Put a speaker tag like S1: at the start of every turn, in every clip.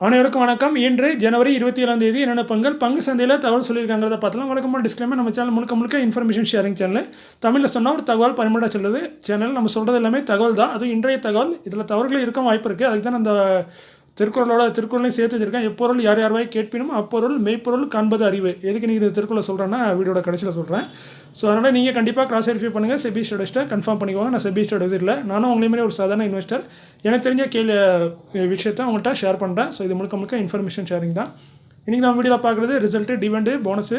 S1: அனைவருக்கும் வணக்கம். இன்று ஜனவரி 27ஆம் தேதி என்னென்ன பங்கு சந்தையில் தகவல் சொல்லியிருக்காங்கிறத பார்த்தலாம். வழக்கமான டிஸ்க்ளைமர், நம்ம சேனல் முழுக்க இன்ஃபர்மேஷன் ஷேரிங் சேனல். தமிழில் சொன்னால் ஒரு தகவல் பரிமாற்ற சொல்லுது சேனல். நம்ம சொல்கிறது எல்லாமே தகவல் தான். அதுவும் இன்றைய தகவல். இதில் தவறுகள் இருக்க வாய்ப்பு இருக்குது. அதுக்கு தான் அந்த திருக்குறளையும் சேர்த்து வச்சிருக்கேன். எப்பொருள் யார் யார்வாய் கேட்பினும் அப்பொருள் மெய்ப்பொருள் காண்பது அறிவு. எதுக்கு நீங்கள் இந்த திருக்குறளை சொல்கிறேன்னா வீடியோட கடைசியில் சொல்கிறேன். ஸோ அதனால் நீங்கள் கண்டிப்பாக கிராஸ் வெரிஃபை பண்ணுங்கள். செபி ஸ்டடிஸ்ட்டை கன்ஃபார்ம் பண்ணிக்கோங்க. நான் செபி ஸ்டடிஸ் இல்லை, நானும் உங்களையுமே ஒரு சாதாரண இன்வெஸ்டர். எனக்கு தெரிஞ்ச விஷயத்தை உங்கள்கிட்ட ஷேர் பண்ணுறேன். ஸோ இது முழுக்க இன்ஃபர்மேஷன் ஷேரிங் தான். இன்றைக்கி நம்ம வீடியோவில் பார்க்குறது result, dividend, bonus,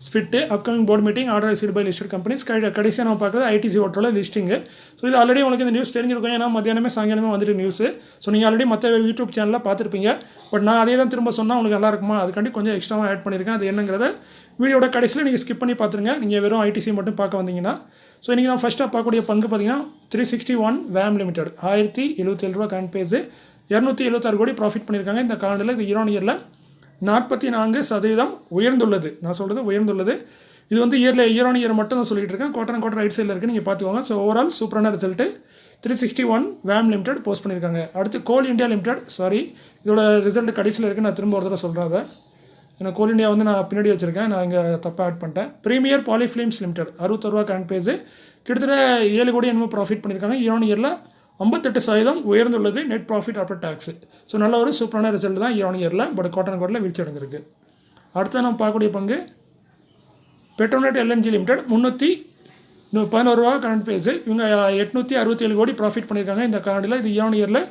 S1: split, upcoming board meeting, order received by listed companies. கடைசியாக நம்ம பார்க்குறது ஐடிசி ஓட்டரோட லிஸ்டிங்கு. ஸோ இது ஆல்ரெடி உங்களுக்கு இந்த நியூஸ் தெரிஞ்சிருக்கும். ஏன்னா மத்தியானமே சாயங்காலமே வந்துட்டு நியூஸு. ஸோ நீங்கள் ஆல்ரெடி மற்ற யூடியூப் சேனலில் பார்த்துருப்பீங்க. பட் நான் அதே தான் திரும்ப சொன்னால் உங்களுக்கு நல்லா இருக்குமா, அதுக்காண்டி கொஞ்சம் எக்ஸ்ட்ராவாக ஆட் பண்ணியிருக்கேன். அது என்னங்கிறத வீடியோட கடைசியில் நீங்கள் ஸ்கிப் பண்ணி பார்த்துருங்க. நீங்கள் வெறும் ஐடிசி மட்டும் பார்க்க வந்தீங்கன்னா. ஸோ இன்றைக்கி நான் ஃபஸ்ட்டாக பார்க்கக்கூடிய பங்கு பார்த்தீங்கன்னா 361 வேம் லிமிடெட். 1077 ரூபா கரண்ட் பேஸு, 276 கோடி ப்ராஃபிட் பண்ணியிருக்காங்க இந்த காலண்டில். இது இயர் 44% உயர்ந்துள்ளது. நான் சொல்கிறது உயர்ந்துள்ளது. இது வந்து இயர் மட்டும் தான் சொல்லிட்டு இருக்கேன். குவார்டர் ரைட் சைடில் இருக்குது, நீங்கள் பார்த்துக்கோங்க. ஸோ ஓவரால் சூப்பரான ரிசல்ட்டு 361 வேம் லிமிடெட் போஸ்ட் பண்ணியிருக்காங்க. அடுத்து கோல் இந்தியா லிமிடெட், இதோட ரிசல்ட் கடைசியில் இருக்குது. நான் திரும்ப ஒரு தடவை சொல்கிறேன். அதை ஏன்னா கோல் இந்தியா வந்து நான் பின்னாடி வச்சுருக்கேன், நான் இங்கே தப்பாக ஆட் பண்ணிட்டேன். ப்ரீமியர் பாலிஃபிலிம்ஸ் லிமிடெட் 61 ரூபா கரண்ட் பேஸு, கிட்டத்தட்ட 7 கோடி என்னமோ ப்ராஃபிட் பண்ணியிருக்காங்க. இயரில் 58% உயர்ந்துள்ளது net profit after tax. So நல்ல ஒரு சூப்பரான ரிசல்ட் தான் இயரில். பட் குவார்டரில் வீழ்ச்சி அடைஞ்சிருக்கு. அடுத்து நம்ம பார்க்கக்கூடிய பங்கு பெட்ரோநெட் எல்என்ஜி லிமிடெட் 311 ரூபா கரண்ட் பேஸு. இவங்க 867 கோடி ப்ராஃபிட் பண்ணியிருக்காங்க இந்த காலண்டில். இது இயரில்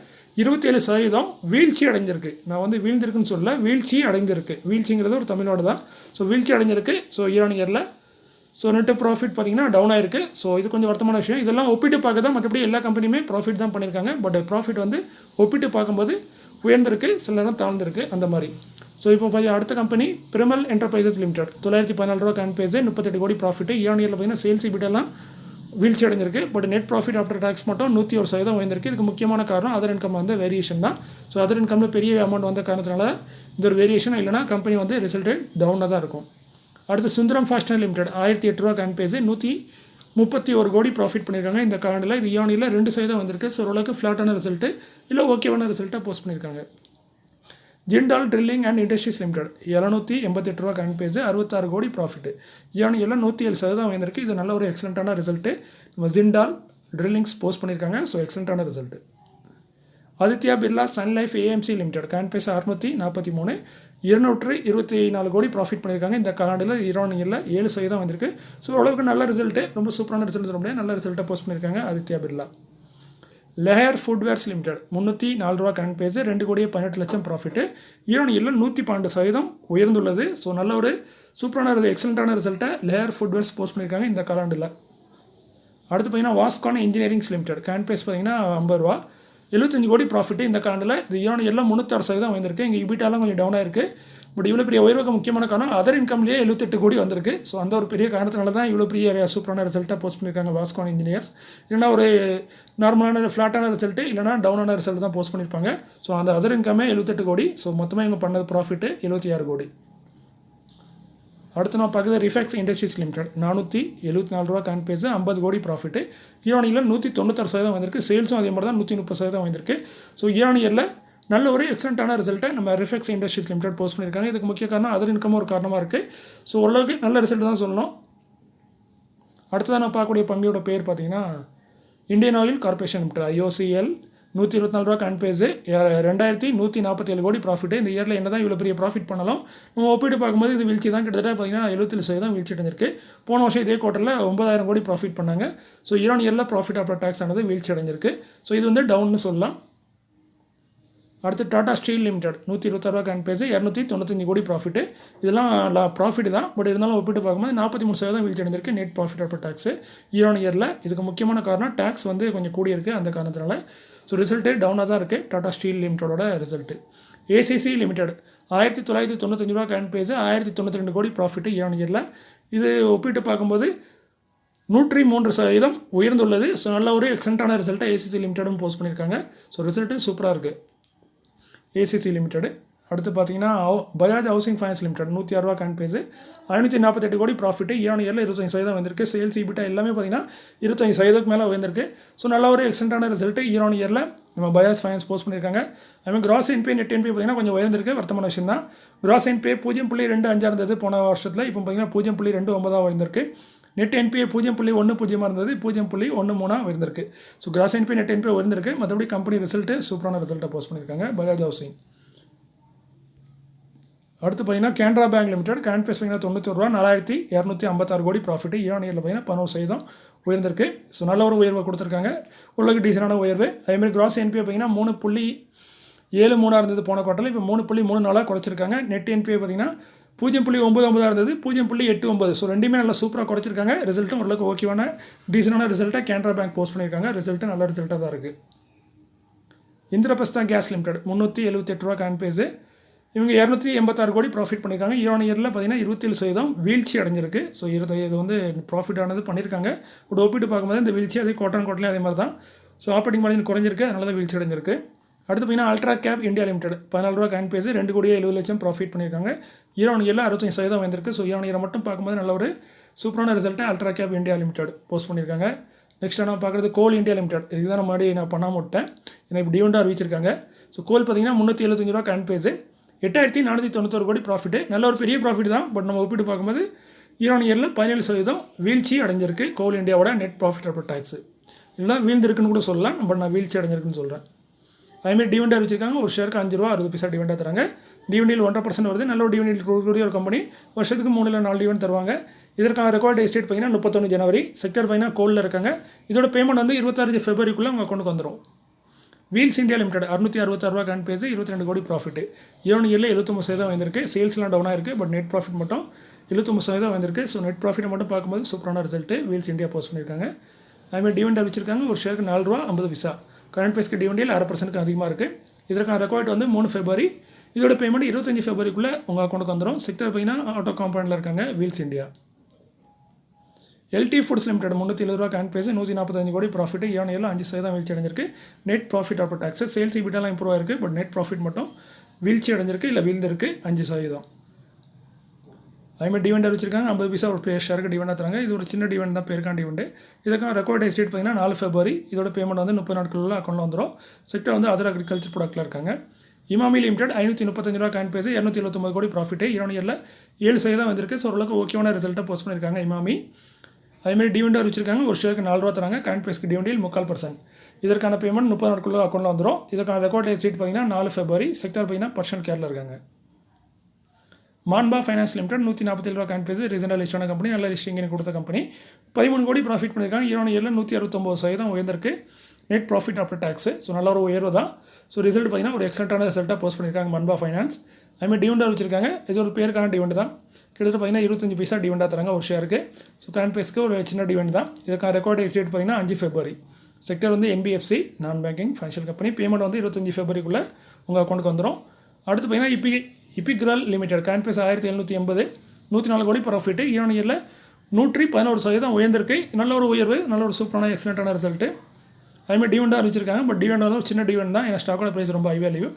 S1: 27% வீழ்ச்சி அடைஞ்சிருக்கு. நான் வந்து வீழ்ந்திருக்குன்னு சொல்ல, வீழ்ச்சி அடைந்திருக்கு. வீழ்ச்சிங்கிறது ஒரு தமிழோடு தான். ஸோ வீழ்ச்சி அடைஞ்சிருக்கு. ஸோ இயரில் ஸோ நெட்டு ப்ராஃபிட் பார்த்திங்கன்னா டவுன் ஆயிருக்கு. ஸோ இது கொஞ்சம் வருத்தமான விஷயம். இதெல்லாம் ஒப்பிட்டு பார்க்க தான், மற்றபடி எல்லா கம்பெனியுமே ப்ராஃபிட் தான் பண்ணியிருக்காங்க. பட் ப்ராஃபிட் வந்து ஒப்பிட்டு பார்க்கும்போது உயர்ந்திருக்கு, சில நேரம் தாழ்ந்திருக்கு, அந்த மாதிரி. ஸோ இப்போ அடுத்த கம்பெனி பிரிமல் என்டர்பிரைசஸ் லிமிடெட் 914 ரூபா கரண்ட் பேஸு, 38 கோடி ப்ராஃபிட்டு. இயரில் பார்த்தீங்கன்னா சேல்ஸ் இபிட்டெல்லாம் வீழ்ச்சி அடைஞ்சிருக்கு. But net profit after tax மட்டும் 101% உயர்ந்திருக்கு. இதுக்கு முக்கியமான காரணம் அதர் இன்கம் வந்து வேரியேஷன் தான். ஸோ அதர் இன்கமில் பெரிய அமௌண்ட் வந்த காரணத்தினால இந்த ஒரு வேரியேஷன், இல்லைனா கம்பெனி வந்து ரிசல்ட்டு டவுனாக தான் இருக்கும். அடுத்து சுந்தரம் ஃபாஸ்டனர் லிமிடெட் 1008 ரூபா கரண்ட் பேஸு, 131 கோடி ப்ராஃபிட் பண்ணியிருக்காங்க இந்த காலண்டில். இது இயரில் 2% வந்திருக்கு. ஸோ ஓரளவுக்கு ஃப்ளாட்டான ரிசல்ட்டு, இல்லை ஓகேவான ரிசல்ட்டாக போஸ்ட் பண்ணியிருக்காங்க. Jindal drilling and industries limited 788 ரூபா கரண்ட் பேஸு, 66 கோடி ப்ராஃபிட்டு. இயரில் 107% வந்திருக்கு. இது நல்ல ஒரு எக்ஸலண்ட்டான ரிசல்ட்டு. நம்ம ஜிண்டால் ட்ரில்லிங்ஸ் போஸ்ட் பண்ணியிருக்காங்க. ஸோ எக்ஸலண்ட்டான result. Aditya Birla Sun Life AMC limited current base 643, 224 கோடி ப்ராஃபிட் பண்ணியிருக்காங்க இந்த காலண்டில். இயரில் 7% வந்திருக்கு. ஸோ ஓரளவுக்கு நல்ல ரிசல்ட்டு, ரொம்ப சூப்பரான ரிசல்ட் சொல்ல முடியாது, நல்ல ரிசல்ட்டை போஸ்ட் பண்ணியிருக்காங்க ஆதித்யா பிர்லா. லெஹர் ஃபுட்வேர்ஸ் லிமிடெட் 304 ரூபா கரண்ட் பேஸு, 2 கோடியே 18 லட்சம் ப்ராஃபிட்டு. இயரில் 112% உயர்ந்துள்ளது. ஸோ நல்ல ஒரு சூப்பரான எக்ஸலண்ட்டான ரிசல்ட்டை லெஹர் ஃபுட்வேர்ஸ் போஸ்ட் பண்ணியிருக்காங்க இந்த காலாண்டில். அடுத்து பார்த்தீங்கன்னா வாஸ்கான் இன்ஜினியரிங்ஸ் லிமிடெட் கரண்ட் பேஸ் பார்த்தீங்கன்னா 50 ரூபா, 75 கோடி ப்ராஃபிட்டு இந்த காலண்டில். இது இயரில் 36% வந்திருக்கு. இங்கே இபிட்டாலாம் கொஞ்சம் டவுனாக இருக்குது. பட் இவ்வளோ பெரிய உயர்வுக்கு முக்கியமான காரணம் அதர் இன்கம்லேயே 78 கோடி வந்திருக்கு. ஸோ அந்த ஒரு பெரிய காரணத்தினால தான் இவ்வளோ பெரிய சூப்பரான ரிசல்ட்டாக போஸ்ட் பண்ணியிருக்காங்க வாஸ்கான் இன்ஜினியர்ஸ். இல்லைனா ஒரு நார்மலான ஃப்ளாட்டான ரிசல்ட்டு, இல்லைனா டவுனான ரிசல்ட் தான் போஸ்ட் பண்ணியிருப்பாங்க. ஸோ அந்த அதர் இன்கமே 78 கோடி. ஸோ மொத்தமாக இவங்க பண்ணது ப்ராஃபிட்டு 76 கோடி. அடுத்து நான் பார்க்குறது ரிஃபெக்ஸ் இண்டஸ்ட்ரீஸ் லிமிடெட் 474 ரூபா கரண்ட் பேஸு, 50 கோடி ப்ராஃபிட்டு. இயரில் 196% வந்திருக்கு. சேல்ஸும் அதே மாதிரி தான் 130% வந்திருக்கு. ஸோ இயரில் நல்ல ஒரு எக்ஸலண்ட்டான ரிசல்ட்டை நம்ம ரிஃபெக்ஸ் இண்டஸ்ட்ரீஸ் லிமிடெட் போஸ்ட் பண்ணியிருக்காங்க. இதுக்கு முக்கிய காரணம் அதர் இன்கமும் ஒரு காரணமாக இருக்குது. ஸோ ஓரளவுக்கு நல்ல ரிசல்ட் தான் சொல்லணும். அடுத்ததான் நான் பார்க்கக்கூடிய பங்கோட பேர் பார்த்தீங்கன்னா Indian oil corporation limited IOCL 124 ரூபா கரண்ட் பேஸு, 2147 கோடி ப்ராஃபிட்டு. இந்த இயரில் என்ன தான் இவ்வளோ பெரிய ப்ராஃபிட் பண்ணலாம், நம்ம ஒப்பிட்டு பார்க்கும்போது இது வீழ்ச்சி தான். கிட்டத்தட்ட பார்த்தீங்கன்னா 77% வீழ்ச்சி அடைஞ்சிருக்கு. போன வருஷம் இதே குவார்ட்டரில் 9000 கோடி ப்ராஃபிட் பண்ணாங்க. ஸோ இயரில் ப்ராஃபிட் ஆஃப்டர் டேக்ஸ் ஆனது வீழ்ச்சி அடைஞ்சிருக்கு. ஸோ இது வந்து டவுன்னு சொல்லலாம். அடுத்து டாடா ஸ்டீல் லிமிடெட் 126 ரூபா கரண்ட் பேஸு, 295 கோடி ப்ராஃபிட்டு. இதெல்லாம் ப்ராஃபிட் தான். பட் இருந்தாலும் ஒப்பிட்டு பார்க்கும்போது 43% வீழ்ச்சி அடைஞ்சிருக்கு நெட் ப்ராஃபிட் ஆஃப்டர் டேக்ஸு இயரில். இதுக்கு முக்கியமான காரணம் டேக்ஸ் வந்து கொஞ்சம் கூடியிருக்கு, அந்த காரணத்தினால. ஸோ ரிசல்ட்டு டவுனாக தான் இருக்குது டாடா ஸ்டீல் லிமிட்டோட ரிசல்ட்டு. ஏசிசி லிமிடெட் 1995 ரூபா கரண்ட் பேஸு, 1092 கோடி ப்ராஃபிட்டு இயரில். இது ஒப்பிட்டு பார்க்கும்போது 103% உயர்ந்துள்ளது. ஸோ நல்ல ஒரு எக்ஸலண்ட்டான ரிசல்ட்டை ஏசிசி லிமிட்டடும் போஸ்ட் பண்ணியிருக்காங்க. ஸோ ரிசல்ட்டு சூப்பராக இருக்குது ஏசிசி லிமிடெட். அடுத்து பார்த்தீங்கன்னா பஜாஜ் ஹவுசிங் ஃபைனான்ஸ் லிமிடெட் 106 ரூபா கரண்ட் பேஸ் 548 கோடி ப்ராஃபிட் இயர் ஆன் இயரில் 25% வந்திருக்கு. சேல்ஸ் EBITDA எல்லாமே பார்த்தீங்கன்னா 25% மேலே வந்திருக்கு. ஸோ நல்ல ஒரு எக்ஸலண்டான ரிசல்ட் இயர் ஆன் இயரில் நம்ம பஜாஜ் ஃபைனான்ஸ் போஸ்ட் பண்ணியிருக்காங்க. அதுமாதிரி கிராஸ் என்பிஏ நெட் என்பிஏ பார்த்தீங்கன்னா கொஞ்சம் உயர்ந்திருக்கு, வருத்தமான விஷயம் தான். கிராஸ் என்பிஏ 0.25 இருந்தது போன வருஷத்தில், இப்போ பார்த்தீங்கன்னா 0.29 வந்திருக்கு. நெட் என்பிஏ 0.10 இருந்தது, 0.13 இருந்திருக்கு. So gross NPA net NPA உயர்ந்திருக்கு. மற்றபடி கம்பெனி ரிசல்ட்டு சூப்பரான ரிசல்ட்டை போஸ்ட் பண்ணியிருக்காங்க பஜாஜ் ஹவுசிங். அடுத்து பார்த்தீங்கன்னா கேனரா பேங்க் லிமிடெட் கரண்ட் பேஸ் பார்த்தீங்கன்னா 91 ரூபா 4256 கோடி ப்ராஃபிட் இயர் ஆன் இயரில் பார்த்தீங்கன்னா 11% உயர்ந்திருக்கு. ஸோ நல்ல ஒரு உயர்வை கொடுத்துருக்காங்க, ஓரளவுக்கு டீசனான உயர்வு. அதேமாதிரி கிராஸ் என்பிஏ பார்த்தீங்கன்னா 3.73 இருந்தது போன குவார்ட்டரில், இப்போ 3.34 குறைச்சிருக்காங்க. நெட் என்பிஏ பார்த்தீங்கன்னா 0.99 இருந்தது, 0.89. ஸோ ரெண்டுமே நல்லா சூப்பராக குறைச்சிருக்காங்க. ரிசல்ட்டும் ஓரளவுக்கு ஓகேவான டீசனான ரிசல்ட்டாக கேனரா பேங்க் போஸ்ட் பண்ணியிருக்காங்க. ரிசல்ட்டு நல்ல ரிசல்ட்டாக தான் இருக்குது. இந்திரபிரஸ்தா கேஸ் லிமிடெட் 378 ரூபா கரண்ட் பேஸு, இவங்க 286 கோடி ப்ராஃபிட் பண்ணியிருக்காங்க. இயர் ஆன் இயரில் பார்த்தீங்கன்னா 27% வீழ்ச்சி அடைஞ்சிருக்கு. ஸோ இது வந்து ப்ராஃபிட் ஆனது பண்ணியிருக்காங்க. பட் ஒப்பிட்டு பார்க்கும்போது இந்த வீழ்ச்சி அதே கோட்டன்லேயும் அதே மாதிரி தான். ஸோ ஆப்பரேட்டிங் மார்ஜின் குறைஞ்சிருக்கு, அதனால தான் வீழ்ச்சி அடைஞ்சிருக்கு. அடுத்து பார்த்தீங்கன்னா அல்ட்ரா கேப் இந்தியா லிமிடெட் 14 ரூபா கரண்ட் பேஸ் 2,70,00,000 ப்ராஃபிட் பண்ணியிருக்காங்க. இயர் ஆன் இயரில் 65% வந்திருக்கு. ஸோ இயர் ஆன் இயரை மட்டும் பார்க்கும்போது நல்ல ஒரு சூப்பரான ரிசல்ட்டை Ultracab India Limited post பண்ணியிருக்காங்க. நெக்ஸ்ட் நான் பார்க்குறது கோல் இந்தியா லிமிடெட். இதுதான் நான் முன்னாடி நான் பண்ணாமல் விட்டேன், ஏன்னா இப்போ டிவிடெண்ட் அறிவிச்சிருக்காங்க. ஸோ கோல் பார்த்தீங்கன்னா 375 ரூபா கரண்ட் பேஸ் 8491 கோடி ப்ராஃபிட், நல்ல ஒரு பெரிய ப்ராஃபிட் தான். பட் நம்ம ஒப்பிட்டு பார்க்கும்போது இயர் ஆன் இயரில் 17% வீழ்ச்சி அடைஞ்சிருக்கு கோல் இந்தியாவோட நெட் ப்ராஃபிட் ஆஃப்டர் டேக்ஸ். இல்லை வீழ்ந்திருக்குன்னு கூட சொல்லலாம், பட் நான் வீழ்ச்சி அடைஞ்சிருக்குன்னு சொல்கிறேன். அதுமாதிரி டிவிடெண்ட் அறிவிச்சிருக்காங்க. ஒரு ஷேருக்கு 5 ரூபா 60 பைசா டிவிடெண்ட் தராங்க. டிவிடெண்டில் 1.5% வருது. நல்ல ஒரு டிவிடெண்ட் கொடுக்கக்கூடிய ஒரு கம்பெனி. வருஷத்துக்கு 3 இல்லை 4 டிவிடெண்ட் தருவாங்க. இதற்கான ரெக்கார்ட் டேட் பார்த்தீங்கன்னா 31 ஜனவரி. செக்டர் பார்த்தீங்கன்னா கோலில் இருக்காங்க. இதோட பேமெண்ட் வந்து 26 ஃபெப்ரவரிக்குள்ளே உங்கள் அக்கௌண்ட்டுக்கு வந்துடும். வீல்ஸ் இந்தியா லிமிடெட் 666 ரூபா கரண்ட் பேஸ் 22 கோடி ப்ராஃபிட் இயர் ஆன் இயரில் 79% வந்திருக்கு. சேல்ஸ்லாம் டவுனாக இருக்குது, பட் நெட் ப்ராஃபிட் மட்டும் 79% வந்திருக்கு. ஸோ நெட் ப்ராஃபிட்டை மட்டும் பார்க்கும்போது சூப்பரான ரிசல்ட்டு வீல்ஸ் இந்தியா போஸ்ட் பண்ணியிருக்காங்க. அதுமாதிரி டிவிடெண்ட் வச்சிருக்காங்க. ஒரு ஷேருக்கு 4 ரூபா 50 பைசா. கரண்ட் பேஸ்க்கு டிவிடெண்டில் 1/2% அதிகமாக இருக்குது. இதற்கான ரெக்கார்ட் வந்து 3 ஃபெப்ரவரி. இதோட பேமெண்ட் 25 ஃபெப்ரவரிக்குள்ளே உங்கள் அக்கௌண்ட்டுக்கு வந்துடும். செக்டர் பார்த்தீங்கன்னா ஆட்டோ காம்பவுண்டில் இருக்காங்க Wheels India. LT Foods Limited 370 ரூபா கரண்ட் பேஸ் 145 கோடி ப்ராஃபிட் இயர் ஆன் இயரில் 5% வீழ்ச்சி அடைஞ்சிருக்கு. Net profit after tax sales இபிட்டாலாம் இம்ப்ரூவ் ஆயிருக்கு, பட் நெட் ப்ராஃபிட் மட்டும் வீழ்ச்சி அடைஞ்சிருக்கு, இல்லை வீழ்ந்திருக்கு 5%. அதுமாதிரி டிவிடெண்ட் வச்சிருக்காங்க. 50 பைசா ஒரு ஷேருக்கு டிவிடெண்ட் தராங்க. இது ஒரு சின்ன டிவிடெண்ட் தான், பேருக்கான டிவிடெண்ட். இதுக்கான ரெக்கார்ட் டேட் பார்த்தீங்கன்னா 4 ஃபெப்ரவரி. இதோட பேமெண்ட் வந்து 30 நாட்களுக்குள்ள அக்கௌண்ட்டில் வந்துடும். செக்டர் வந்து அதர் அக்ரிகல்ச்சர் ப்ராடக்ட்டில் இருக்காங்க. இமாமி லிமிடெட் 535 ரூபா கரண்ட் பேஸ் 279 கோடி ப்ராஃபிட் இயர் ஆன் இயரில் 7% வந்திருக்கு. ஸோ ஓரளவுக்கு ஓகேவான ரிசல்ட்டை போஸ்ட் பண்ணியிருக்காங்க இமாமி. அதேமாதிரி டிவிடெண்ட் வச்சிருக்காங்க. ஒரு ஷேருக்கு 4 ரூபா தராங்க. கரண்ட் பேஸ்க்கு டிவிடெண்டில் 3/4%. இதற்கான பேமெண்ட் 30 நாட்களுக்குள்ள அக்கௌண்ட்டில் வந்துடும். இதற்கான ரெக்கார்ட் டேட் பார்த்தீங்கன்னா 4 ஃபெப்ரவரி. செக்டர் பார்த்தீங்கன்னா பர்சன்ட் கேரில் இருக்காங்க. மான்பா ஃபைனான்ஸ் லிமிடெட் 147 ரூபா கரண்ட் பேஸ் ரீசெண்டாக லிஸ்டான கம்பெனி, நல்ல லிஸ்டிங் கொடுத்த கம்பெனி. 13 கோடி ப்ராஃபிட் பண்ணியிருக்காங்க. இயர் ஆன் இயரில் 169% உயர்ந்திருக்கு. Net profit after tax. So நல்ல ஒரு உயர்வு தான். ஸோ ரிசல்ட் பார்த்தீங்கன்னா ஒரு எக்ஸலண்ட்டான ரிசல்ட்டாக போஸ்ட் பண்ணியிருக்காங்க மான்பா ஃபைனான்ஸ். அதுமாதிரி டிவிடெண்ட் வச்சிருக்காங்க. இது ஒரு பேருக்கான டிவிடெண்ட் தான். கிட்டத்தட்ட பார்த்தீங்கன்னா 25 பைசா டிவிடெண்டாக தராங்க ஒரு ஷேருக்கு. ஸோ கரண்ட் பேஸ்க்கு ஒரு சின்ன டிவிடெண்ட் தான். இதுக்கான ரெக்கார்ட் டேட் பார்த்தீங்கன்னா 5 ஃபெப்ரவரி. செக்டர் வந்து NBFC நான் பேங்கிங் ஃபைனான்ஷியல் கம்பெனி. பேமெண்ட் வந்து 25 ஃபெப்ரவரிக்குள்ளே உங்கள் அக்கௌண்ட்டுக்கு வந்துடும். அடுத்து பார்த்தீங்கன்னா இபிக்ரல் லிமிடெட் கரண்ட் பேஸ் 1780 104 கோடி ப்ராஃபிட் இயர் ஆன் இயரில் 111% உயர்ந்திருக்கு. நல்ல ஒரு உயர்வு, நல்ல ஒரு சூப்பரான எக்ஸலண்ட்டான ரிசல்ட்டு. அதுமாதிரி டிவிடெண்டாக அறிவிச்சிருக்காங்க. பட் டிவிடெண்ட் வந்து ஒரு சின்ன டிவிடெண்ட் தான், ஏன்னா ஸ்டாக்கோட ப்ரைஸ் ரொம்ப ஹை வேல்யூ.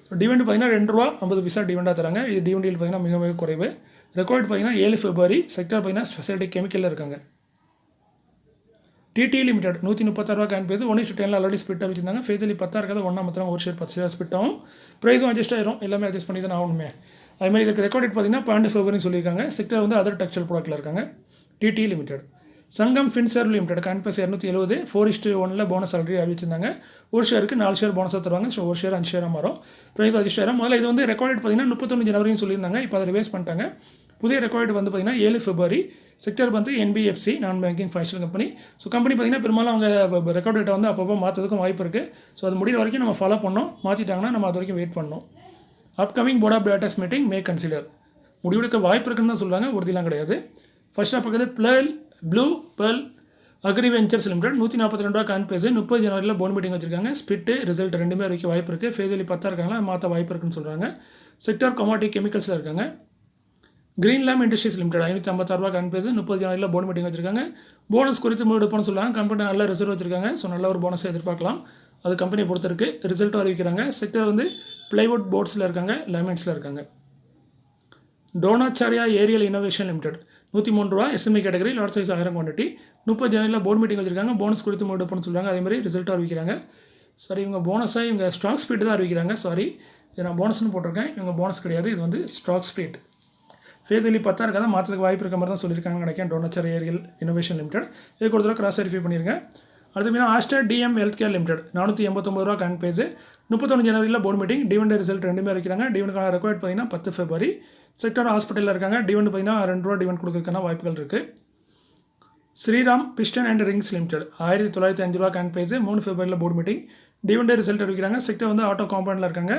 S1: ஸோ டிவிடெண்ட் பார்த்தீங்கன்னா 2 ரூபா 50 பைசா டிவிடெண்டாக தராங்க. இது டிவிடெண்டில் பார்த்தீங்கன்னா மிக மிக குறைவு. ரெக்கார்ட் பார்த்தீங்கன்னா 7 ஃபெப்ரவரி. செக்டர் பார்த்தீங்கன்னா ஸ்பெஷாலிட்டி கெமிக்கலில் இருக்காங்க. டிடி லிமிடெட் 136 ரூபா கரண்ட் பேஸ் 1:10 ஆல்ரெடி ஸ்பிட் வச்சிருந்தாங்க. ஃபேஸில் 10 இருக்காது, ஒன்றா மாத்திரம் ஒரு ஷேர் 10 ஷேர் ஸ்பிட் ஆகும். ப்ரைஸும் அட்ஜஸ்ட் ஆயிரும், எல்லாமே அட்ஜஸ்ட் பண்ணி தான் ஆகணுமே. அதுமாதிரி இதுக்கு ரெக்கார்ட் டேட் பார்த்தீங்கன்னா 12 ஃபெப்ரவரின்னு சொல்லியிருக்காங்க. செக்டர் வந்து அதர் டெக்ஸ்டைல் ப்ராடக்ட்டில் இருக்காங்க. DD limited. Sangam finserv limited current base 270 4:1 bonus salary அறிவிச்சிருந்தாங்க. ஒரு ஷேருக்கு 4 ஷேர் போனஸாக தருவாங்க. ஸோ ஒரு ஷேர் 5 ஷேராக மாறும். ப்ரைஸ் அட்ஜஸ்ட் ஆயிரும். முதல்ல இது வந்து ரெக்கார்ட் டேட் பார்த்தீங்கன்னா 31 ஜனவரின்னு சொல்லியிருந்தாங்க. இப்போ அதை ரிவைஸ் பண்ணிட்டாங்க. புதிய ரெக்கார்ட் வந்து பார்த்தீங்கன்னா 7 ஃபெப்ரவரி. செக்டர் வந்து NBFC நான் banking financial company. So company பார்த்தீங்கன்னா பெரும்பாலும் அவங்க ரெக்கார்ட் டேட்டை வந்து அப்பப்போ மாற்றதுக்கும் வாய்ப்பு இருக்குது. ஸோ அது முடிகிற வரைக்கும் நம்ம ஃபாலோ பண்ணோம். மாற்றிட்டாங்கன்னா நம்ம அது வரைக்கும் வெயிட் பண்ணோம். Upcoming board of directors meeting may consider. முடிவெடுக்க வாய்ப்பு இருக்குன்னு தான் சொல்கிறாங்க, உறுதிலாம் கிடையாது. ஃபர்ஸ்ட் ஆஃப் பார்க்குறது Blue Pearl Agri Ventures Limited 142 ரூபா கரண்ட் பேஸ் 30 ஜனவரியில் போர்டு மீட்டிங் வச்சிருக்காங்க. ஸ்பிட்டு ரிசல்ட் ரெண்டுமே வைக்க வாய்ப்பு இருக்குது. ஃபேஸில் 10 இருக்காங்களா, மாற்ற வாய்ப்பு இருக்குன்னு சொல்கிறாங்க. செக்டர் கமாடிட்டி கெமிக்கல்ஸில் இருக்காங்க. கிரீன் லேம் இண்டஸ்ட்ரீஸ் லிமிடெட் 556 ரூபா கரண்ட் பேஸ் 30 ஜனவரியில் போர்டு மீட்டிங் வச்சிருக்காங்க. போனஸ் குறித்து முடிவெடுப்போம்னு சொல்லுவாங்க. கம்பெனி நல்ல ரிசர்வ் வச்சிருக்காங்க. ஸோ நல்ல ஒரு போனஸை எதிர்பார்க்கலாம். அது கம்பெனியை பொறுத்திருக்கு. ரிசல்ட்டும் அறிவிக்கிறாங்க. செக்டர் வந்து பிளைவுட் போர்ட்ஸில் இருக்காங்க, லேமினேட்ஸில் இருக்காங்க. Dronacharya aerial innovation limited ₹103 SME category large size 1000 quantity. 30 ஜனவரியில் போர்ட் மீட்டிங் வச்சிருக்காங்க. போனஸ் கொடுத்து எடுப்போம்னு சொல்கிறாங்க. அதேமாதிரி ரிசல்ட்டும் அறிவிக்கிறாங்க. சாரி, இவங்க போனஸாக இவங்க ஸ்டாக் ஸ்பீட் தான் அறிவிக்கிறாங்க. சாரி, இது நான் போனஸ்னு போட்டிருக்கேன். இவங்க போனஸ் கிடையாது, இது வந்து ஸ்டாக் ஸ்பீட். ஃபேஸ் வேல்யூ 10 இருக்காது, மாற்றத்துக்கு வாய்ப்பு இருக்க மாதிரி தான் சொல்லியிருக்காங்கன்னு நினைக்கிறேன். டோனாச்சாரியா ஏரியல் இனோவேஷன் லிமிடெட் இது கொடுத்தா கிராஸ் வெரிஃபை பண்ணிருங்க. அடுத்து Meena Aster DM Health Care Limited ₹489 current page. 31 ஜனவரியில் போர்ட் மீட்டிங். டிவிடெண்ட் ரிசல்ட் ரெண்டுமே வைக்கிறாங்க. டிவிடெண்ட்கான ரெக்வயர்ட் பார்த்தீங்கன்னா 10 ஃபெப்ரவரி. செக்டர் ஹாஸ்பிட்டலில் இருக்காங்க. டிவிடெண்ட் பார்த்தீங்கன்னா ₹2 டிவிடெண்ட் கொடுக்கறதுக்கான வாய்ப்புகள் இருக்குது. Shriram piston and rings limited ₹1905 current page. 3 ஃபெப்ரவரியில் போர்ட் மீட்டிங். டிவிடெண்ட் ரிசல்ட் அறிவிக்கிறாங்க. செக்டர் வந்து ஆட்டோ காம்பவுண்டில் இருக்காங்க.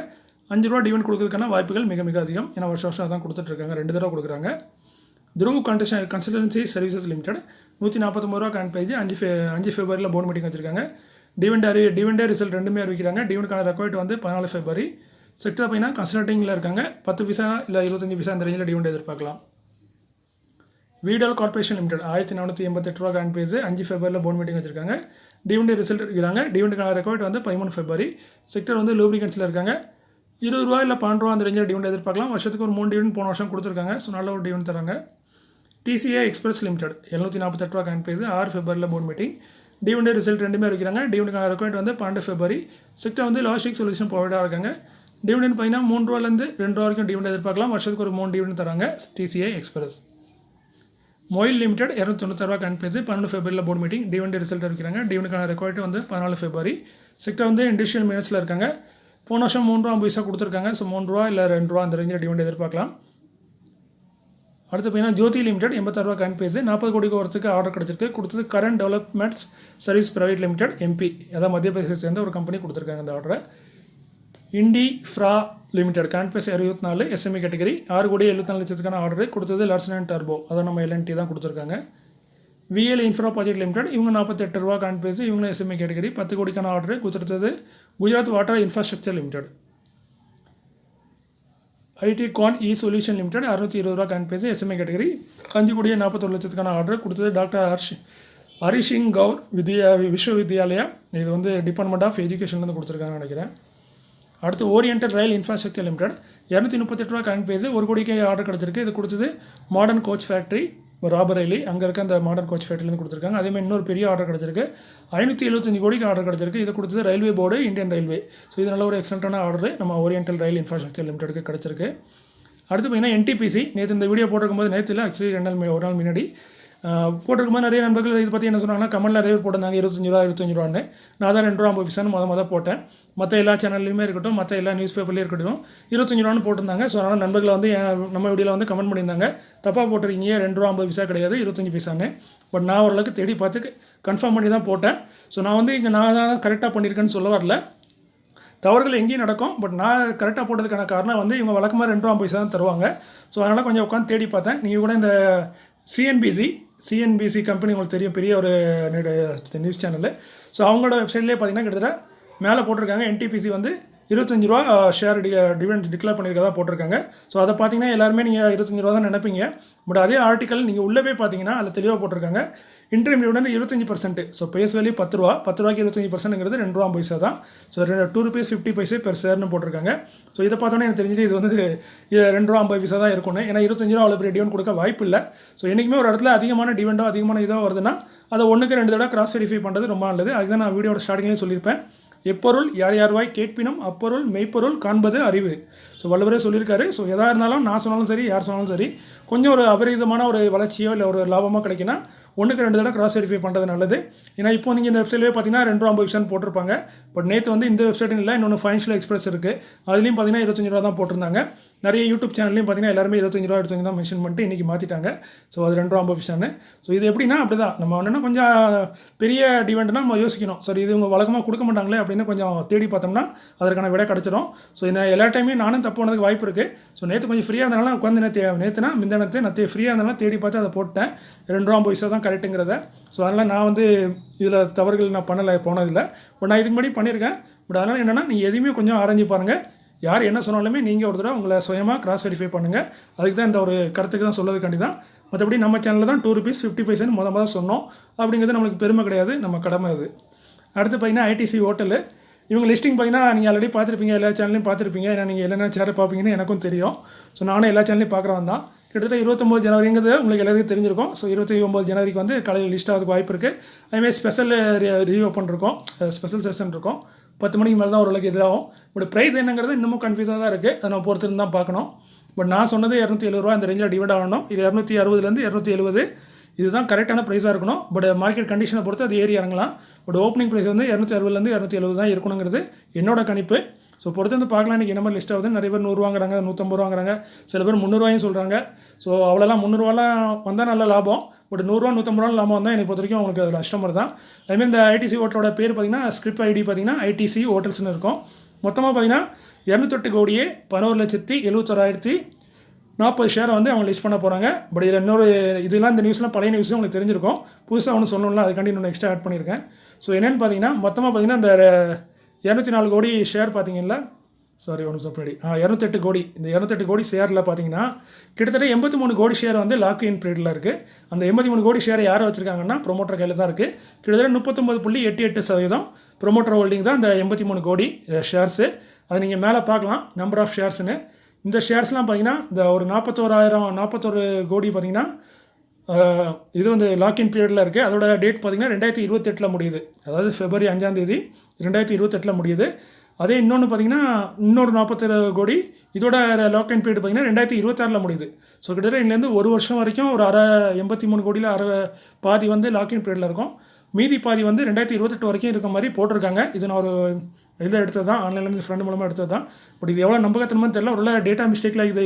S1: ₹5 டிவிடெண்ட் கொடுக்கறதுக்கான வாய்ப்புகள் மிக மிக அதிகம். ஏன்னா வருஷம் அதான் கொடுத்துட்ருக்காங்க, 2 தடவை கொடுக்குறாங்க. Dhruv consultancy services limited ₹149 current page. 5 ஃபெப்ரவரியில் போர்ட் மீட்டிங் வச்சிருக்காங்க. டிவிடெண்ட் ரிசல்ட் ரெண்டுமே அறிவிக்கிறாங்க. டிவிடெண்ட்கான ரெக்வயர்ட் வந்து 14 ஃபெப்ரவரி. செக்டர் பார்த்தீங்கன்னா கன்சல்டிங்கில் இருக்காங்க. 10 பைசா இல்லை 25 பைசா அந்த ரேஞ்சில் டிவிடெண்ட் எதிர்பார்க்கலாம். Veedol corporation limited ₹1488 current page. 5 ஃபெப்ரவரியில் போர்ட் மீட்டிங் வச்சிருக்காங்க. டிவிடெண்ட் ரிசல்ட் இருக்கிறாங்க. டிவிடெண்ட்கான ரெக்வயர்ட் வந்து 13 ஃபெப்ரவரி. செக்டர் வந்து லூப்ரிகன்ஸில் இருக்காங்க. ₹20 இல்லை ₹12 அந்த ரேஞ்சில் டிவிடெண்ட் எதிர்பார்க்கலாம். வருஷத்துக்கு ஒரு 3 டிவிடெண்ட் போன வருஷம் கொடுத்துருக்காங்க. ஸோ நல்ல ஒரு டிவிடெண்ட் தராங்க. TCA express limited ₹748 current page. 6 ஃபெப்ரவரியில் போர்ட் மீட்டிங். டிவிடெண்ட் ரிசல்ட் ரெண்டுமே இருக்கிறாங்க. டிவிடெண்ட்கான ரெக்வயர்ட் வந்து 12 ஃபெப்ரவரி. செக்டர் வந்து லாஜிஸ்டிக் சொல்யூஷன் ப்ரொவைடாக இருக்காங்க. டிவிடெண்ட் பார்த்தீங்கன்னா ₹3லேருந்து ₹2 வரைக்கும் டிவிடெண்ட் எதிர்பார்க்கலாம். வருஷத்துக்கு ஒரு 3 டிவிடெண்ட் தராங்க. TCA express. MOIL limited ₹296 current page. 12 ஃபெப்ரவரியில் போர்ட் மீட்டிங். டிவிடெண்ட் ரிசல்ட் இருக்கிறாங்க. டிவிடெண்ட்கான ரெக்வயர்ட் வந்து 14 ஃபெப்ரவரி. செக்டர் வந்து இண்டஸ்ட்ரியல் மினிட்ஸில் இருக்காங்க. போன வருஷம் ₹3.50 கொடுத்துருக்காங்க. ஸோ ₹3 இல்லை ₹2 அந்த ரேஞ்சில் டிவிடெண்ட் எதிர்பார்க்கலாம். அடுத்து பார்த்தீங்கன்னா ஜோதி லிமிடெட் ₹86 கரண்ட் பேஜ். 40 கோடி வரத்துக்கு ஆர்டர் கிடச்சிருக்கு. கொடுத்தது current developments service private limited MP, அதாவது மத்திய பிரதேசத்தை சேர்ந்த ஒரு கம்பெனி கொடுத்துருக்காங்க இந்த ஆர்டரை. Indifra limited current page 64 SME category. 6 கோடி 74 லட்சத்துக்கான ஆர்டர் கொடுத்தது லார்சன் அண்ட் டர்போ, அதான் நம்ம எல்என்டி தான் கொடுத்துருக்காங்க. விஎல் இன்ஃப்ரா ப்ராஜெக்ட் லிமிடெட் இவங்க ₹48 கரண்ட் பேஜ். இவங்க எஸ்எம்இ கேட்டகரி. 10 கோடிக்கான ஆர்டர் கொடுத்துருத்தது Gujarat water infrastructure limited. ITCONS E solution limited ₹620 current page. SME category. 5 கோடி 41 லட்சத்துக்கான ஆர்டர் கொடுத்தது டாக்டர் ஹரிசிங் கவுர் விஸ்வவித்யாலயா. இது வந்து டிபார்ட்மெண்ட் ஆஃப் எஜுகேஷன்லேருந்து கொடுத்துருக்காங்கன்னு நினைக்கிறேன். அடுத்து oriental rail infrastructure limited ₹238 current page. 1 கோடிக்கு ஆர்டர் கிடச்சிருக்கு. இது கொடுத்தது மாடர்ன் கோச் ஃபேக்ட்ரி ராபரேலி, அங்கே இருக்க அந்த மாடர்ன் கோச் ஃபேக்ட்ரிலேருந்து கொடுத்துருக்காங்க. அதேமாதிரி இன்னொரு பெரிய ஆர்டர் கிடச்சிருக்கு. 575 கோடிக்கு ஆர்டர் கிடச்சிருக்கு. இது கொடுத்தது railway board, Indian railway. So இது நல்ல ஒரு எக்ஸலண்ட்டான ஆர்டர் நம்ம ஓரியன்டல் ரயில் இன்ஃப்ராஸ்ட்ரக்சர் லிமிடெடுக்கு கிடச்சிருக்கு. அடுத்து பார்த்தீங்கன்னா என்டிபிசி. நேற்று இந்த வீடியோ போட்டிருக்கும்போது, நேற்று இல்லை ஆக்சுவலி ஒரு நாள் முன்னாடி போட்டிருக்கும்போது நிறைய நண்பர்கள் இதை பற்றி என்ன சொன்னாங்கன்னா, கமெண்ட்டில் நிறைய பேர் போட்டிருந்தாங்க ₹25 நான் தான் ₹2.50 மொதல் போட்டேன். மற்ற எல்லா சேனல்லையுமே இருக்கட்டும், மற்ற எல்லா நியூஸ் பேப்பர்லேயும் இருக்கட்டும் ₹25 போட்டிருந்தாங்க. ஸோ அதனால் நண்பர்கள் வந்து நம்ம வீடியோவில் வந்து கமெண்ட் பண்ணியிருந்தாங்க, தப்பாக போட்டிருக்கீங்க, ₹2.50 கிடையாது 25 பைசான்னு. பட் நான் ஓரளவுக்கு தேடி பார்த்து கன்ஃபார்ம் பண்ணி தான் போட்டேன். ஸோ நான் வந்து இங்கே நான் தான் கரெக்டாக பண்ணியிருக்கேன்னு சொல்ல வரல, தவறுகள் எங்கேயும் நடக்கும். பட் நான் கரெக்டாக போட்டதுக்கான காரணம் வந்து இவங்க வழக்கமாக ₹2.50 தான் தருவாங்க. ஸோ அதனால் கொஞ்சம் உட்காந்து தேடி பார்த்தேன். நீங்கள் கூட இந்த சிஎன்பிசி கம்பெனி உங்களுக்கு தெரியும், பெரிய ஒரு நியூஸ் சேனலு. ஸோ அவங்களோட வெப்சைட்லேயே பார்த்தீங்கன்னா கிட்டத்தட்ட மேலே போட்டிருக்காங்க என்டிபிசி வந்து ₹25 ஷேர் டிவிடெண்ட் டிக்ளேர் பண்ணியிருக்கதா போட்டிருக்காங்க. ஸோ அதை பார்த்தீங்கன்னா எல்லாருமே நீங்கள் ₹25 தான் நினைப்பீங்க. பட் அதே ஆர்டிக்கல் நீங்கள் உள்ளே போய் பார்த்தீங்கன்னா அதில் தெளிவாக போட்டிருக்காங்க interim dividend 25%. So face value ₹10, ₹10க்கு 25%ங்கிறது ₹2.50 தான். ஸோ ₹2.50 பெர் ஷேர்னு போட்டிருக்காங்க. ஸோ இதை பார்த்தோன்னே எனக்கு தெரிஞ்சது இது வந்து ₹2.50 தான் இருக்கணும். ஏன்னா ₹25 அவ்வளோ பெரிய டிவிடெண்ட் கொடுக்க வாய்ப்பு இல்லை. ஸோ என்றைக்குமே ஒரு இடத்துல அதிகமான டிவிடெண்டோ அதிகமான இதோ வருதுன்னா அதை 1க்கு 2 தடவை கிராஸ் வெரிஃபை பண்ணுறது ரொம்ப நல்லது. அதுதான் நான் வீடியோட ஸ்டார்டிங்லேயே சொல்லியிருப்பேன், எப்பொருள் யார் யார் வாய் கேட்பினும் அப்பொருள் மெய்ப்பொருள் காண்பது அறிவு. ஸோ வள்ளுவரே சொல்லியிருக்காரு. ஸோ எதாக இருந்தாலும் நான் சொன்னாலும் சரி, யார் சொன்னாலும் சரி, கொஞ்சம் ஒரு அபரிதமான ஒரு வளர்ச்சியோ இல்லை ஒரு லாபமாக கிடைக்குன்னா 1க்கு 2 தடவை கிராஸ் வெரிஃபை பண்ணுறது நல்லது. ஏன்னா இப்போ நீங்கள் இந்த வெப்சைட்லேயே பார்த்தீங்கன்னா ₹2.50 போட்டிருப்பாங்க. பட் நேற்று வந்து இந்த வெப்சைட்டும் இல்லை, இன்னொன்று ஃபைனான்ஷியல் எக்ஸ்பிரஸ் இருக்குது, அதுலேயும் பார்த்தீங்கன்னா ₹25 தான் போட்டிருந்தாங்க. நிறைய யூடியூப் சேனல்லையும் பார்த்தீங்கன்னா எல்லாருமே ₹25 தான் மென்ஷன் பண்ணிட்டு இன்றைக்கி மாற்றிட்டாங்க. ஸோ அது ₹2.50. ஸோ இது எப்படின்னா அப்படி தான், நம்ம என்னென்னா கொஞ்சம் பெரிய டிவெண்ட்னா நம்ம யோசிக்கணும், சரி இது இவங்க வழக்கமாக கொடுக்க மாட்டாங்களே அப்படின்னு கொஞ்சம் தேடி பார்த்தோம்னா அதற்கான விடை கிடச்சிடும். ஸோ இந்த எல்லா டைமே நானும் தப்பு பண்ணதுக்கு வாய்ப்பு இருக்குது. ஸோ நேற்று கொஞ்சம் ஃப்ரீயாக இருந்தனால உட்காந்து நேற்றுனா முந்தினத்தை ஃப்ரீயாக இருந்தனால தேடி பார்த்து அதை போட்டேன். ₹2.50 தான் கரெக்டுங்கிறத. ஸோ அதனால் நான் வந்து இதில் தவறுகள் நான் பண்ணலை, போனதில்லை. பட் நான் இதுக்கு முன்னாடி பண்ணியிருக்கேன். பட் அதனால் என்னென்னா நீங்கள் எதையுமே கொஞ்சம் ஆராய்ஞ்சு பாருங்கள். யார் என்ன சொன்னாலுமே நீங்கள் ஒரு தடவை உங்களை சுயமாக கிராஸ் வெரிஃபை பண்ணுங்கள். அதுக்கு தான் இந்த ஒரு கருத்துக்கு தான் சொல்லதுக்காண்டி தான். மற்றபடி நம்ம சேனலில் தான் ₹2.50 மொதல் சொன்னோம் அப்படிங்கிறது நம்மளுக்கு பெருமை கிடையாது, நம்ம கடமை அது. அடுத்து பார்த்தீங்கன்னா ஐடிசி ஹோட்டலு இவங்க லிஸ்டிங் பார்த்தீங்கன்னா நீங்கள் ஆல்ரெடி பார்த்துருப்பீங்க, எல்லா சேனல்லையும் பார்த்துருப்பீங்க. ஏன்னா நீங்கள் என்னென்ன ஷேர் பார்ப்பீங்கன்னு எனக்கும் தெரியும். ஸோ நானும் எல்லா சேனல்லையும் பார்க்குறவன் தான். கிட்டத்தட்ட 29 ஜனவரிங்கிறது உங்களுக்கு எல்லாத்துக்கும் தெரிஞ்சிருக்கும். ஸோ 29 ஜனவரிக்கு வந்து காலையில் லிஸ்ட் ஆகிறதுக்கு வாய்ப்பு இருக்குது. அதுமாதிரி ஸ்பெஷல் ரிவ்யூ பண்ணிருக்கோம், ஸ்பெஷல் செஷன் இருக்கும். 10 மணிக்கு மேலே தான் ஓரளவுக்கு எதிராகும். பட் ப்ரைஸ் என்னங்கிறது இன்னமும் கன்ஃபியூஸாக தான் இருக்குது. அதை நம்ம பொறுத்து தான் பார்க்கணும். பட் நான் சொன்னது ₹270 இந்த ரேஞ்சில் டிவைட் ஆகணும். இது 260லேருந்து 270 இதுதான் கரெக்டான ப்ரைஸாக இருக்கணும். பட் மார்க்கெட் கண்டிஷனை பொறுத்து அது ஏறி இறங்கலாம். பட் ஓப்பனிங் ப்ரைஸ் வந்து 260லேருந்து 270 தான் இருக்கணுங்கிறது என்னோட கணிப்பு. ஸோ பொறுத்து வந்து பார்க்கலாம். இன்றைக்கி என்ன மாதிரி லிஸ்ட் ஆகுது. நிறைய பேர் 100 வாங்குறாங்க, 150 வாங்குறாங்க, சில பேர் 300 சொல்கிறாங்க. ஸோ அவ்வளோலாம் 300 வந்தால் நல்ல லாபம். பட் 100 150 லாபம் வந்தால் எனக்கு பொறுத்த வரைக்கும் உங்களுக்கு அதில் கஸ்டமர் தான். அதுமாதிரி இந்த ஐடிசி ஹோட்டலோட பேர் பார்த்தீங்கன்னா ஸ்கிரிப்ட் ஐடி பார்த்தீங்கன்னா ஐடிசி ஹோட்டல்ஸ்னு இருக்கும். மொத்தமாக பார்த்தீங்கன்னா 208 கோடியே 11,71,40 ஷேரை வந்து அவங்க லிஸ்ட் பண்ண போகிறாங்க. பட் இதில் இன்னொரு இதெல்லாம் இந்த நியூஸ்லாம் பழைய நியூஸ் உங்களுக்கு தெரிஞ்சிருக்கும். புதுசாக ஒன்று சொல்லணும்ல, அதுக்காண்டி இன்னொன்று எக்ஸ்ட்ரா ஆட் பண்ணியிருக்கேன். ஸோ என்னென்னு பார்த்தீங்கன்னா மொத்தமாக பார்த்தீங்கன்னா இந்த 204 கோடி ஷேர் பார்த்தீங்கன்னா சாரி ஒன்று சப்படி 208 கோடி. இந்த 208 கோடி ஷேரில் பார்த்தீங்கன்னா கிட்டத்தட்ட 83 கோடி ஷேர் வந்து லாக் இன் பீரியடில் இருக்குது. அந்த 83 கோடி ஷேரை யாரை வச்சுருக்காங்கன்னா ப்ரொமோட்டர் கையில் தான் இருக்குது. கிட்டத்தட்ட 39.88% ப்ரொமோட்டர் ஹோல்டிங் தான் இந்த 83 கோடி ஷேர்ஸு. அது நீங்கள் மேலே பார்க்கலாம் நம்பர் ஆஃப் ஷேர்ஸ்னு. இந்த ஷேர்ஸ்லாம் பார்த்தீங்கன்னா இந்த ஒரு 41 கோடி பார்த்தீங்கன்னா இது வந்து லாக்இன் பீரியடில் இருக்குது. அதோட டேட் பார்த்தீங்கன்னா 2028 முடியுது. அதாவது February 5 2028 முடியுது. அதே இன்னொன்று பார்த்தீங்கன்னா இன்னொரு 47 கோடி இதோட லாக்இன் பீரியட் பார்த்தீங்கன்னா 2026 முடியுது. ஸோ கிட்டத்தட்ட இதுலேருந்து ஒரு வருஷம் வரைக்கும் ஒரு 83 கோடியில் பாதி வந்து லாக்இன் பீரியடில் இருக்கும். மீதி பாதி வந்து 2028 வரைக்கும் இருக்க மாதிரி போட்டிருக்காங்க. இது நான் ஒரு இதில் எடுத்தது தான், ஆன்லைன்லேருந்து ஃப்ரெண்டு மூலமாக எடுத்தது தான். பட் இது எவ்வளோ நம்பகத்தனமானு தெரியல. ஒரு டேட்டா மிஸ்டேக்கில் இது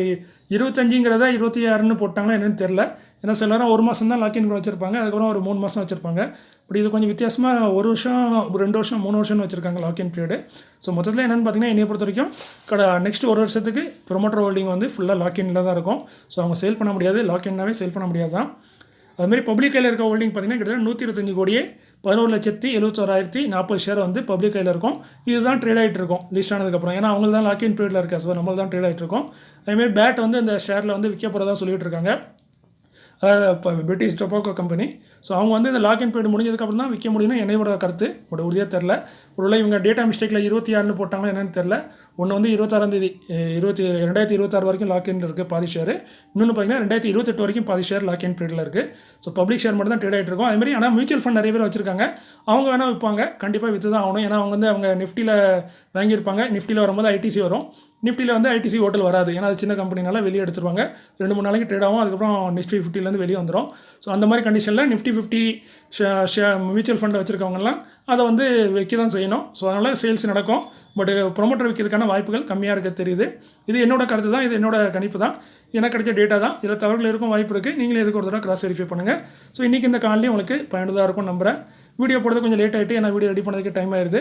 S1: 25ங்கிறத 26ன்னு போட்டாங்களா என்னென்னு தெரில. ஏன்னா சில நேரம் 1 மாதம் தான் லாக்இன் வச்சுருப்பாங்க, அதுக்கப்புறம் ஒரு 3 மாதம் வச்சுருப்பாங்க. பட் இது கொஞ்சம் வித்தியாசமாக 1 வருஷம் 2 வருஷம் 3 வருஷம்னு வச்சுருக்காங்க லாக்இன் பீரியடு. ஸோ மொத்தத்தில் என்னென்னு பார்த்தீங்கன்னா என்னை பொறுத்த வரைக்கும் நெக்ஸ்ட் 1 வருஷத்துக்கு ப்ரொமோட்டர் ஹோல்டிங் வந்து ஃபுல்லாக லாக்இனில் தான் இருக்கும். ஸோ அவங்க சேல் பண்ண முடியாது, லாக்இன்னாவே சேல் பண்ண முடியாது தான். அதுமாதிரி பப்ளிக் கையில் இருக்க ஹோல்டிங் பார்த்தீங்கன்னா கிட்டத்தட்ட 125 கோடியே 11,71,40 ஷேர் வந்து பப்ளிக் கையில் இருக்கும். இதுதான் ட்ரேட் ஆகிட்டு இருக்கும் லிஸ்ட் ஆனதுக்கப்புறம். ஏன்னா அவங்க தான் லாக்இன் பீரியடில் இருக்கா. ஸோ நம்ம தான் ட்ரேட் ஆகிட்டு இருக்கோம். அதுமாதிரி பேட் வந்து இந்த ஷேரில் வந்து விற்க போகிறதா சொல்லிட்டு இருக்காங்க. இப்போ பிரிட்டிஷ் டொபாக்கோ கம்பெனி. ஸோ அவங்க வந்து இந்த லாக்இன் பீரியட் முடிஞ்சதுக்கப்புறம் தான் விற்க முடியும்னு என்னையோட கருத்து. பட் உறுதியாக தெரில. ஒருவேளை இவங்க டேட்டா மிஸ்டேக்கில் 26ன்னு போட்டாங்களா என்னென்னு தெரில. ஒன்று வந்து 26 2026 வரைக்கும் லாக்இன் இருக்குது பாதி ஷேர். இன்னொன்று பார்த்தீங்கன்னா 2028 வரைக்கும் பாதி ஷேர் லாக்இன் பீரியடில் இருக்குது. ஸோ பப்ளிக் ஷேர் மட்டும் தான் ட்ரேட் ஆகிட்டு இருக்கும். அதுமாதிரி ஆனால் மியூச்சுவல் ஃபண்ட் நிறைய பேர் வச்சுருக்காங்க. அவங்க வேணால் விற்பாங்க, கண்டிப்பாக விற்று தான் ஆகணும். ஏன்னா அவங்க வந்து அவங்க நிஃப்டியில் வாங்கியிருப்பாங்க. நிஃப்டியில் வரும்போது ஐடிசி வரும். நிஃப்டியில் வந்து ஐடிசி ஹோட்டல் வராது. ஏன்னா அது சின்ன கம்பெனினால வெளியே எடுத்துருவாங்க. 2-3 நாளைக்கு ட்ரேட் ஆகும். அதுக்கப்புறம் நிஃப்டி 50லேருந்து வெளியே வந்துடும். ஸோ அந்த மாதிரி கண்டிஷனில் நிஃப்டி 50 மியூச்சுவல் ஃபண்டை வச்சுருக்கவங்கலாம் அதை வந்து வைக்க தான் செய்யணும். ஸோ அதனால் சேல்ஸ் நடக்கும். பட் ப்ரொமோட்டர் விற்கிறதுக்கான வாய்ப்புகள் கம்மியாக இருக்க தெரியுது. இது என்னோட கருத்து தான், இது என்னோட கணிப்பு தான், எனக்கு கிடைச்ச டேட்டா தான். இதில் தவறுகள் இருக்கும் வாய்ப்பு இருக்குது. நீங்களே எதுக்கு ஒரு தடவை கிராஸ் வெரிஃபை பண்ணுங்கள். ஸோ இன்றைக்கி இந்த காலையிலேயே உங்களுக்கு பயனுள்ளதாக இருக்கும் நம்புகிறேன். வீடியோ போடுறது கொஞ்சம் லேட் ஆகிட்டு, ஏன்னா வீடியோ ரெடி பண்ணுறதுக்கு டைம் ஆயிடுது.